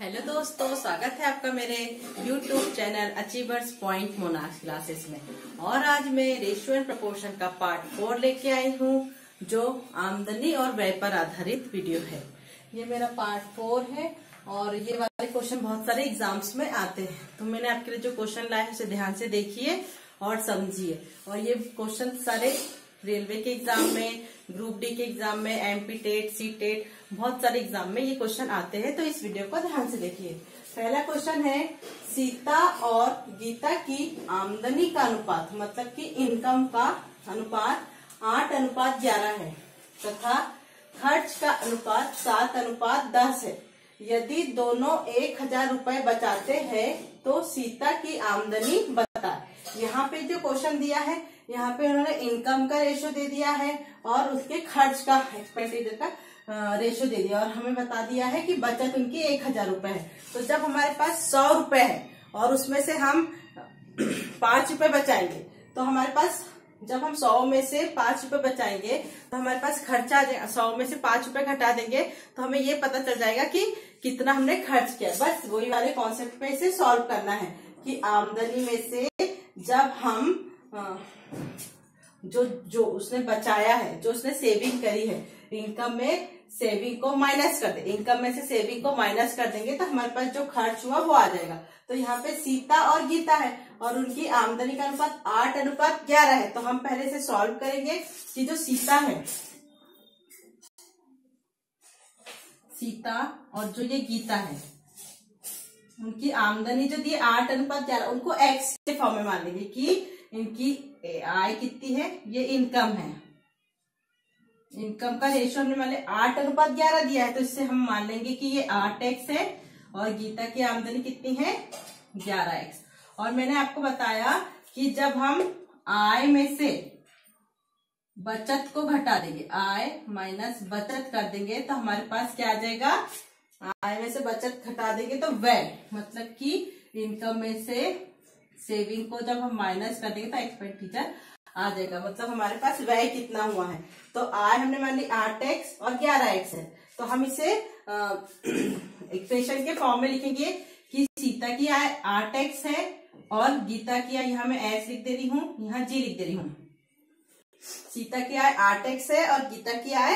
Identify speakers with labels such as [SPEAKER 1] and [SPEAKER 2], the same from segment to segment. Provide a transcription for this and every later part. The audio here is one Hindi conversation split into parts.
[SPEAKER 1] हेलो दोस्तों, स्वागत है आपका मेरे YouTube channel achievers point monarchs classes में। और आज मैं रेशियो एंड प्रोपोर्शन का पार्ट 4 लेके आई हूँ, जो आमदनी और व्यय पर आधारित वीडियो है। ये मेरा पार्ट 4 है और ये वाले क्वेश्चन बहुत सारे एग्जाम्स में आते हैं, तो मैंने आपके लिए जो क्वेश्चन लाए हैं उसे ध्यान से देखिए और समझिए। और ये क्वेश्चन सारे रेलवे के एग्जाम में, ग्रुप डी के एग्जाम में, एमपी टेट, सी टेट, बहुत सारे एग्जाम में ये क्वेश्चन आते हैं, तो इस वीडियो को ध्यान से देखिए। पहला क्वेश्चन है, सीता और गीता की आमदनी का अनुपात, मतलब कि इनकम का अनुपात 8:11 है तथा खर्च का अनुपात 7:10 है। यदि दोनों 1000 रुपए बचाते हैं तो सीता की आमदनी बताए। यहाँ पे जो क्वेश्चन दिया है, यहाँ पे उन्होंने इनकम का रेशियो दे दिया है और उसके खर्च का, एक्सपेंडिचर का रेशियो दे दिया, और हमें बता दिया है कि बचत उनकी 1000 रुपए है। तो जब हमारे पास 100 रुपए है और उसमें से हम 5 रुपए बचाएंगे, तो हमारे पास, जब हम 100 में से 5 रुपए बचाएंगे तो हमारे पास खर्चा आ जाएगा। 100 में से 5 रुपए घटा देंगे तो हमें ये पता चल जाएगा कि कितना हमने खर्च किया। बस वही वाले कॉन्सेप्ट पे इसे सॉल्व करना है कि आमदनी में से जब हम जो उसने बचाया है, जो उसने सेविंग करी है, इनकम में सेविंग को माइनस कर दे, इनकम में से सेविंग को माइनस कर देंगे तो हमारे पास जो खर्च हुआ वो आ जाएगा। तो यहाँ पे सीता और गीता है और उनकी आमदनी का अनुपात 8:11 है। तो हम पहले से सॉल्व करेंगे कि जो सीता है, सीता और जो ये गीता है, उनकी आमदनी जो दी 8:11, उनको एक्स के फॉर्म में मान लेंगे कि इनकी आय कितनी है, ये इनकम है। इनकम का रेशियो हमने मान लिया 8:11 दिया है, तो इससे हम मान लेंगे कि ये 8x है और गीता की आमदनी कितनी है, 11x। और मैंने आपको बताया कि जब हम आय में से बचत को घटा देंगे, आय माइनस बचत कर देंगे, तो हमारे पास क्या आ जाएगा, आय में से बचत घटा देंगे तो व्यय, मतलब कि इनकम में से सेविंग को जब हम माइनस कर देंगे तो एक्सपेंडिचर आ जाएगा। मतलब हमारे पास व्यय कितना हुआ है। तो आय हमने मान ली 8x और 11x है, तो हम इसे इक्वेशन के फॉर्म में लिखेंगे कि सीता की आय 8x है और गीता की आय, यहाँ मैं s लिख दे रही हूँ, यहाँ g लिख दे रही हूँ। सीता की आय 8x है और गीता की आय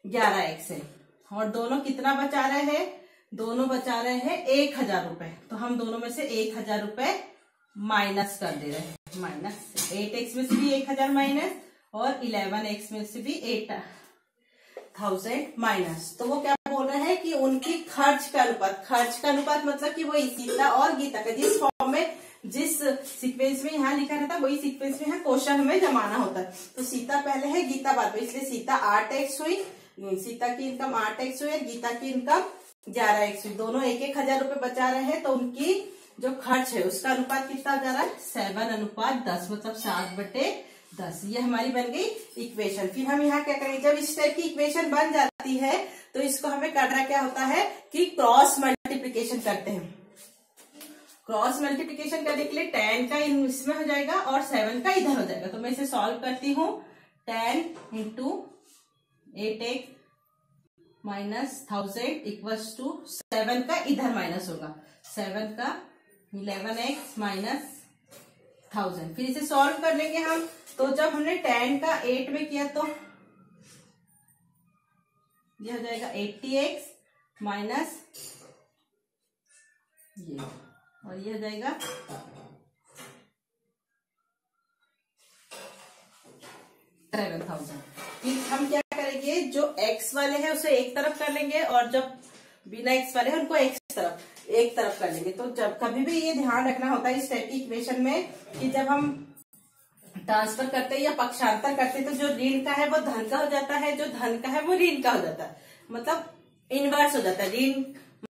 [SPEAKER 1] 11x है। और दोनों कितना बचा रहे हैं, दोनों बचा रहे हैं 1000 रुपए। तो हम दोनों में से 1000 रुपए माइनस कर दे रहे हैं, माइनस 8x में से भी 1000 माइनस और 11x में से भी 8000 माइनस। तो वो क्या बोल रहे हैं कि उनकी खर्च का अनुपात, खर्च का अनुपात मतलब कि वही सीता और गीता का जिस फॉर्म में, जिस सीक्वेंस में यहाँ लिखा रहता है वही सीक्वेंस में यहाँ क्वेश्चन हमें जमाना होता है। तो सीता पहले है, गीता बाद में, इसलिए सीता 8x हुई, सीता की इनकम 8x हुई और गीता की इनकम 11x हुई। दोनों 1000 रुपए बचा रहे हैं, तो उनकी जो खर्च है उसका अनुपात कितना जा रहा है, 7:10, मतलब 7/10। ये हमारी बन गई इक्वेशन। फिर हम यहाँ क्या करेंगे, जब इस टाइप की इक्वेशन बन जाती है तो इसको हमें करना क्या होता है कि क्रॉस मल्टीप्लीकेशन करते हैं। क्रॉस मल्टीप्लीकेशन करने के लिए 10 का इसमें हो जाएगा और 7 का इधर हो जाएगा। तो मैं इसे सॉल्व करती हूँ। 10 × 8x माइनस 1000 इक्वल्स टू 7 का इधर माइनस होगा, 7 का 11x माइनस 1000। फिर इसे सॉल्व कर लेंगे हम। तो जब हमने 10 का 8 में किया तो यह हो जाएगा 80x माइनस ये, और यह हो जाएगा 11,000। फिर हम क्या करेंगे, जो x वाले हैं उसे एक तरफ कर लेंगे और जब बिना x वाले हैं उनको एक तरफ कर लेंगे। तो जब कभी भी ये ध्यान रखना होता है इस टाइप की इक्वेशन में कि जब हम ट्रांसफर करते हैं या पक्षांतर करते हैं तो जो ऋण का है वो धन का हो जाता है, जो धन का है वो ऋण का हो जाता है, मतलब इनवर्स हो जाता है। ऋण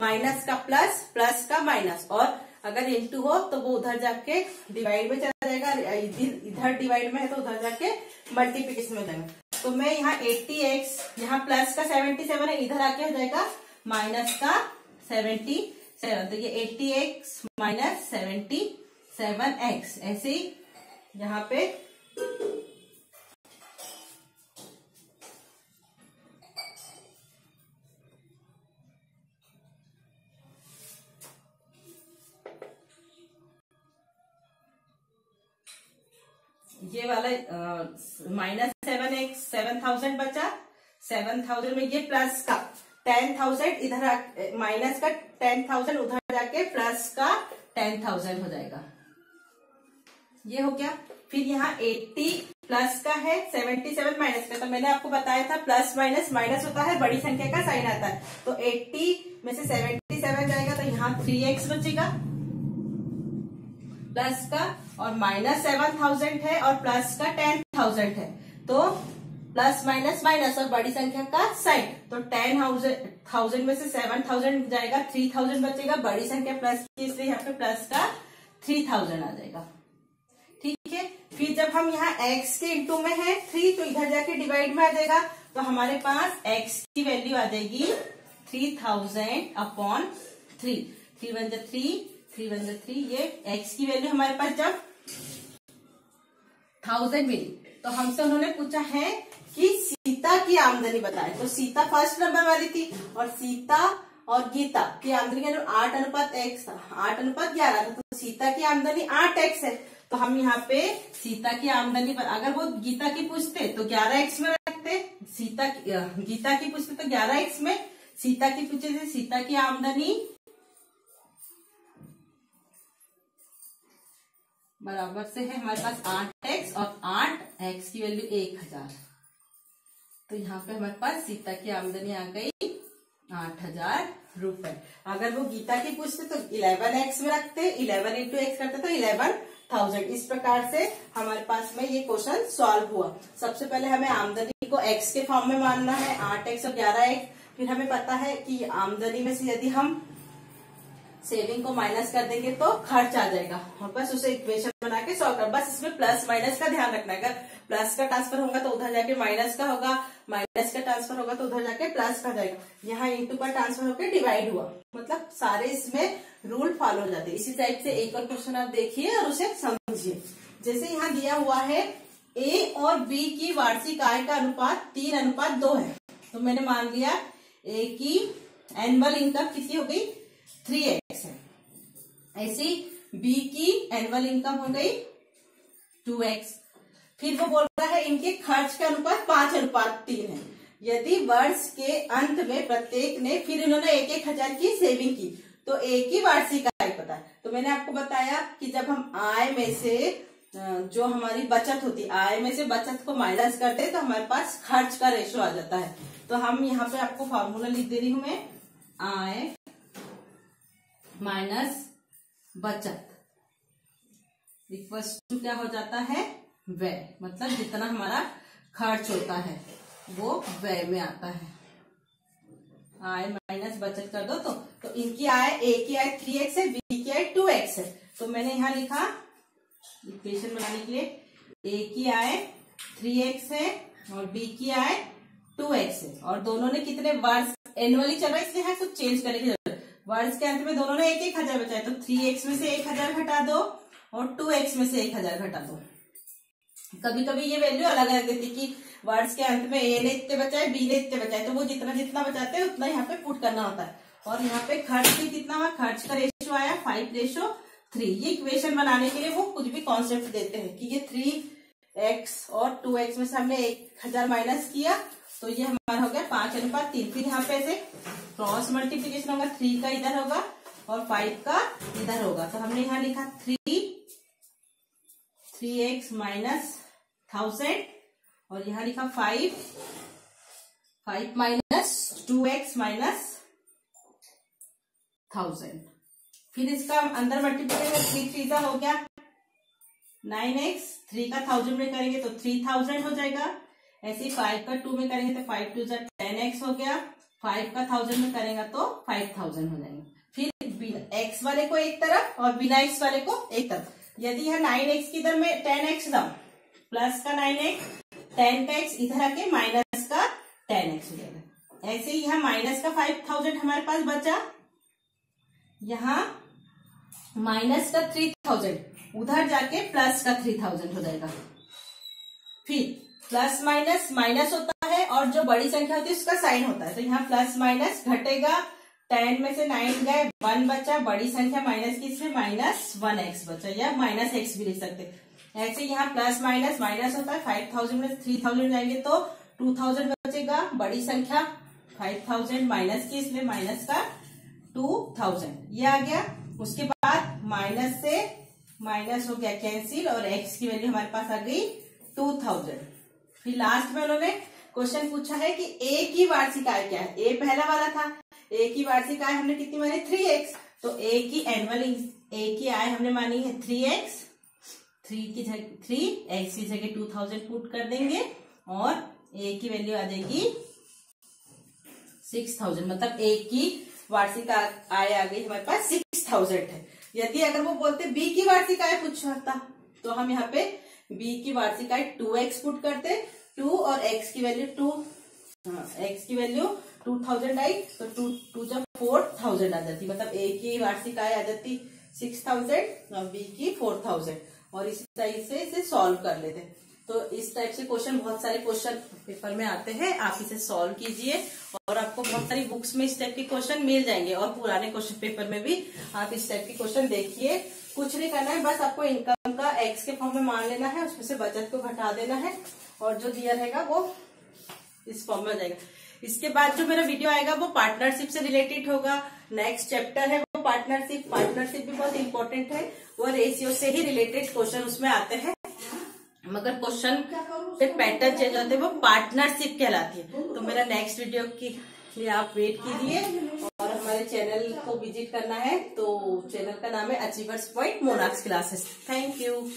[SPEAKER 1] माइनस का प्लस, प्लस का माइनस, और अगर इंटू हो तो वो उधर जाके डिवाइड में चला जाएगा, इधर डिवाइड में है तो उधर जाके मल्टीप्लीकेशन में जाएगा। तो मैं यहाँ 80x, यहाँ प्लस का 77 है, इधर आके हो जाएगा माइनस का 77। तो ये 80x माइनस 77x, ऐसे ही यहाँ पे ये वाला -7x 7000 बचा। 7000 में ये प्लस का 10,000 इधर माइनस का 10,000 उधर जाके प्लस का 10,000 हो जाएगा। ये हो गया। फिर यहाँ 80 प्लस का है, 77 माइनस का। तो मैंने आपको बताया था प्लस माइनस माइनस होता है, बड़ी संख्या का साइन आता है। तो 80 में से 77 जाएगा तो यहाँ 3x बचेगा प्लस का, और माइनस 7000 है और प्लस का 10,000 है। तो प्लस माइनस माइनस और बड़ी संख्या का साइन। तो 10,000 में से 7000 जाएगा, 3000 बचेगा। बड़ी संख्या प्लस की, इसलिए यहाँ पे प्लस का 3000 आ जाएगा। ठीक है। फिर जब हम यहाँ x के इंटू में है 3, तो इधर जाके डिवाइड में आ जाएगा। तो हमारे पास x की वैल्यू आ जाएगी 3000/3। 3 1 3, 3 1 3। ये x की वैल्यू हमारे पास जब 1000 मिली, तो हमसे उन्होंने पूछा है कि सीता की आमदनी बताए। तो सीता फर्स्ट नंबर वाली थी, और सीता और गीता की आमदनी का 8:x था, 8:11 था। तो सीता की आमदनी 8x है। तो हम यहाँ पे सीता की आमदनी पर, अगर वो गीता की पूछते तो 11x में रखते, गीता की पूछते तो 11x में, सीता की पूछे थे सीता की आमदनी बराबर से है हमारे पास 8x, और 8x की वैल्यू 1000। तो यहाँ पे हमारे पास सीता की आमदनी आ गई 8000 रुपए। अगर वो गीता की पूछते तो 11x में रखते, 11 इंटू x करते तो 11,000। इस प्रकार से हमारे पास में ये क्वेश्चन सॉल्व हुआ। सबसे पहले हमें आमदनी को x के फॉर्म में मानना है, 8x और 11x। फिर हमें पता है कि आमदनी में से यदि हम सेविंग को माइनस कर देंगे तो खर्च आ जाएगा, और बस उसे इक्वेशन बना के सॉल्व कर। बस इसमें प्लस माइनस का ध्यान रखना है। अगर प्लस का ट्रांसफर होगा तो उधर जाके माइनस का होगा, माइनस का ट्रांसफर होगा तो उधर जाके प्लस का जाएगा। यहाँ इंटू का ट्रांसफर होकर डिवाइड हुआ, मतलब सारे इसमें रूल फॉलो हो जाते हैं। इसी टाइप से एक और क्वेश्चन आप देखिए और उसे समझिए। जैसे यहाँ दिया हुआ है ए और बी की वार्षिक आय का अनुपात 3:2 है। तो मैंने मान लिया ए की एनुअल इनकम कितनी हो गई 3x है, ऐसी बी की एनुअल इनकम हो गई 2x। फिर वो बोल रहा है इनके खर्च का अनुपात 5:3 है। यदि वर्ष के अंत में प्रत्येक ने, फिर इन्होंने 1,000 की सेविंग की, तो एक ही वार्षिक आय पता है। तो मैंने आपको बताया कि जब हम आय में से जो हमारी बचत होती है, आय में से बचत को माइनस करते हैं तो हमारे पास खर्च का रेशो आ जाता है। तो हम यहाँ पे आपको फॉर्मूला लिख दे रही हूं मैं, आय माइनस बचत इक्वल्स टू क्या हो जाता है व्यय। मतलब जितना हमारा खर्च होता है वो व्यय में आता है। आय माइनस बचत कर दो तो इनकी आय, ए की आय 3x है, बी की आय 2x है। तो मैंने यहाँ लिखा इक्वेशन बनाने के लिए, ए की आय 3x है और बी की आय 2x है, और दोनों ने कितने वर्ष एनुअली चल रहा है, इसलिए कुछ चेंज करने की जरूरत। वर्ष के अंत में दोनों ने 1,000 बचाया, तो 3x में से 1,000 घटा दो और 2x में से 1,000 घटा दो। कभी कभी ये वैल्यू अलग अलग देती कि वर्ष के अंत में ए ने इतने बचाए, बी ने इतने बचाए, तो वो जितना जितना बचाते हैं उतना यहाँ पे पुट करना होता है। और यहाँ पे खर्च भी कितना हुआ, खर्च का रेशियो आया 5:3। ये इक्वेशन बनाने के लिए वो कुछ भी कॉन्सेप्ट देते हैं कि ये 3x और 2x में से हमने 1,000 माइनस किया, तो ये हमारा हो गया 5:3। फिर यहाँ पे ऐसे क्रॉस मल्टीप्लीकेशन होगा, 3 का इधर होगा और 5 का इधर होगा। तो हमने यहाँ लिखा 3x माइनस 1000 और यहाँ लिखा 5 माइनस 2x माइनस 1000। फिर इसका अंदर मल्टीप्लीकेशन 3 3 का हो गया 9x, 3 का 1000 में करेंगे तो 3000 हो जाएगा। ऐसे ही 5 का 2 में करेंगे तो 5 2 10x हो गया, 5 का 1000 में करेंगे तो 5000 हो जाएंगे। फिर x वाले को एक तरफ और बिना x वाले को एक तरफ। यदि यह 9x की इधर में 10x था, प्लस का 9x, 10 का x इधर आके माइनस का 10x हो जाएगा। ऐसे ही यहाँ माइनस का 5000 हमारे पास बचा, यहाँ माइनस का 3000, उधर जाके प्लस का 3000 हो जाएगा। फिर प्लस माइनस माइनस होता है और जो बड़ी संख्या होती है उसका साइन होता है, तो यहाँ प्लस माइनस घटेगा, 10 में से 9 गए, 1 बचा, बड़ी संख्या माइनस की इसमें -1x बचा, या -x भी लिख सकते। ऐसे यहाँ प्लस माइनस माइनस होता है, 5000 में 3000 जाएंगे तो 2000 बचेगा, बड़ी संख्या 5000 माइनस की, इसलिए माइनस का 2000 ये आ गया। उसके बाद माइनस से माइनस हो गया कैंसिल और x की वैल्यू हमारे पास आ गई 2000। फिर लास्ट में उन्होंने क्वेश्चन पूछा है कि a की वार्षिक आय क्या है। a पहला वाला था, a की वार्षिक आय हमने कितनी मानी 3x, तो a की एनुअल a की आय हमने मानी है 3x, 3x की जगह 2000 पुट कर देंगे और a की वैल्यू आ जाएगी 6000, मतलब a की वार्षिक आय आ गई हमारे पास 6000 है। यदि अगर वो बोलते b की वार्षिक आय पूछता तो हम यहाँ पे b की वार्षिक आय 2x पुट करते, 2 और x की वैल्यू 2000 आई तो 2 जब 4000 आ जाती, मतलब a की वार्षिक आय आ जाती 6000 और b की 4000, और इस टाइप से इसे सॉल्व कर लेते। तो इस टाइप से क्वेश्चन, बहुत सारे क्वेश्चन पेपर में आते हैं, आप इसे सॉल्व कीजिए और आपको बहुत सारी बुक्स में इस टाइप के क्वेश्चन मिल जाएंगे और पुराने क्वेश्चन पेपर में भी आप इस टाइप के क्वेश्चन देखिए। कुछ नहीं करना है, बस आपको इनकम का एक्स के फॉर्म में मान लेना है, उसमें से बचत को घटा देना है और जो दिया रहेगा वो इस फॉर्म में आ जाएगा। इसके बाद जो मेरा वीडियो आएगा वो पार्टनरशिप से रिलेटेड होगा। नेक्स्ट चैप्टर है वो पार्टनरशिप भी बहुत इंपॉर्टेंट है, वो रेशियो से ही रिलेटेड क्वेश्चन उसमें आते हैं, मगर क्वेश्चन पे पैटर्न चेंज होते हैं, वो पार्टनरशिप कहलाती है। तो मेरा नेक्स्ट वीडियो के लिए आप वेट कीजिए और हमारे चैनल को विजिट करना है, तो चैनल का नाम है achievers point Monax classes. Thank you.